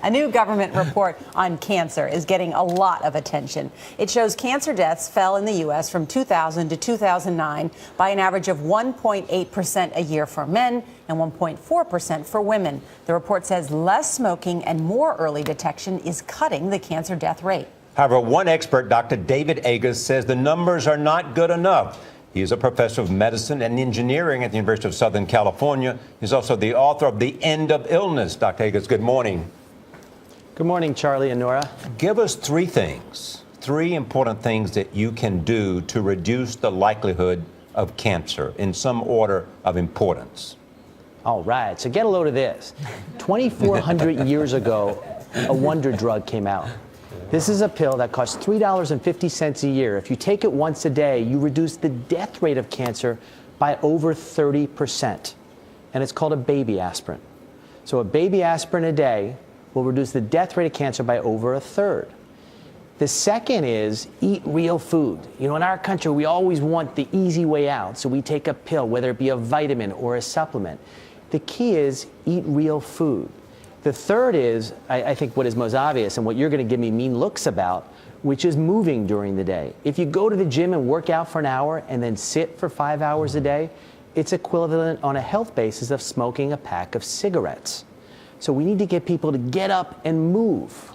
A new government report on cancer is getting a lot of attention. It shows cancer deaths fell in the U.S. from 2000 to 2009 by an average of 1.8% a year for men and 1.4% for women. The report says less smoking and more early detection is cutting the cancer death rate. However, one expert, Dr. David Agus, says the numbers are not good enough. He is a professor of medicine and engineering at the University of Southern California. He's also the author of The End of Illness. Dr. Agus, good morning. Good morning, Charlie and Nora. Give us three important things that you can do to reduce the likelihood of cancer in some order of importance. All right, so get a load of this. 2,400 years ago, a wonder drug came out. This is a pill that costs $3.50 a year. If you take it once a day, you reduce the death rate of cancer by over 30%. And it's called a baby aspirin. So a baby aspirin a day will reduce the death rate of cancer by over a third. The second is eat real food. You know, in our country, we always want the easy way out. So we take a pill, whether it be a vitamin or a supplement. The key is eat real food. The third is, I think what is most obvious and what you're going to give me mean looks about, which is moving during the day. If you go to the gym and work out for an hour and then sit for 5 hours a day, it's equivalent on a health basis of smoking a pack of cigarettes. So we need to get people to get up and move.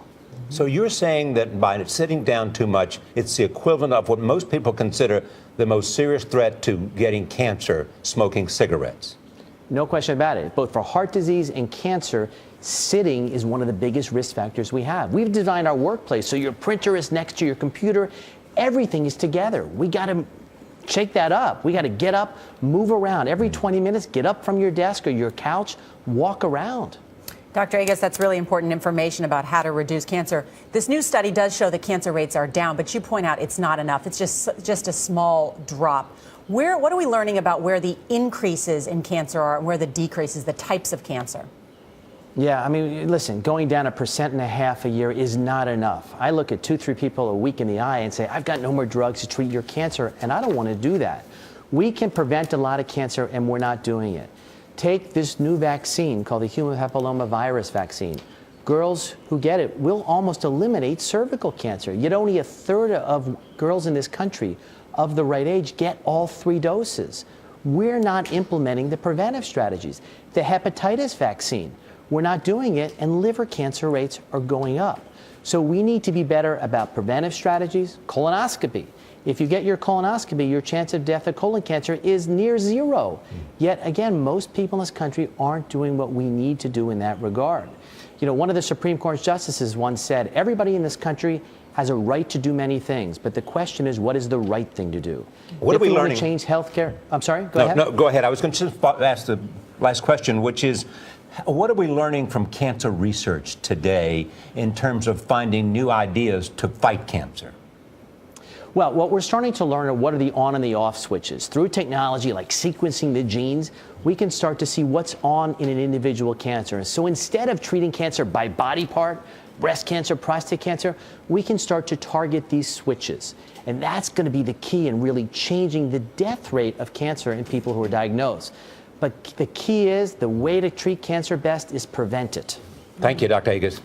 So you're saying that by sitting down too much, it's the equivalent of what most people consider the most serious threat to getting cancer, smoking cigarettes? No question about it. Both for heart disease and cancer, sitting is one of the biggest risk factors we have. We've designed our workplace so your printer is next to your computer. Everything is together. We got to shake that up. We got to get up, move around. Every 20 minutes, get up from your desk or your couch, walk around. Dr. Agus, that's really important information about how to reduce cancer. This new study does show that cancer rates are down, but you point out it's not enough. It's just a small drop. What are we learning about where the increases in cancer are and where the decreases, the types of cancer? Yeah, I mean, listen, going down 1.5% a year is not enough. I look at 2-3 people a week in the eye and say, I've got no more drugs to treat your cancer, and I don't want to do that. We can prevent a lot of cancer, and we're not doing it. Take this new vaccine called the human papillomavirus vaccine. Girls who get it will almost eliminate cervical cancer. Yet only a third of girls in this country of the right age get all 3 doses. We're not implementing the preventive strategies. The hepatitis vaccine, we're not doing it, and liver cancer rates are going up. So we need to be better about preventive strategies. Colonoscopy. If you get your colonoscopy, your chance of death of colon cancer is near zero. Yet again, most people in this country aren't doing what we need to do in that regard. You know, one of the Supreme Court justices once said, everybody in this country has a right to do many things, but the question is, what is the right thing to do? What are we learning? If we want to change healthcare, I'm sorry, go ahead. No, go ahead. I was going to ask the last question, which is, what are we learning from cancer research today in terms of finding new ideas to fight cancer? Well, what we're starting to learn are what are the on and the off switches. Through technology like sequencing the genes, we can start to see what's on in an individual cancer. So instead of treating cancer by body part, breast cancer, prostate cancer, we can start to target these switches. And that's going to be the key in really changing the death rate of cancer in people who are diagnosed. But the key is the way to treat cancer best is prevent it. Thank you, Dr. Agus.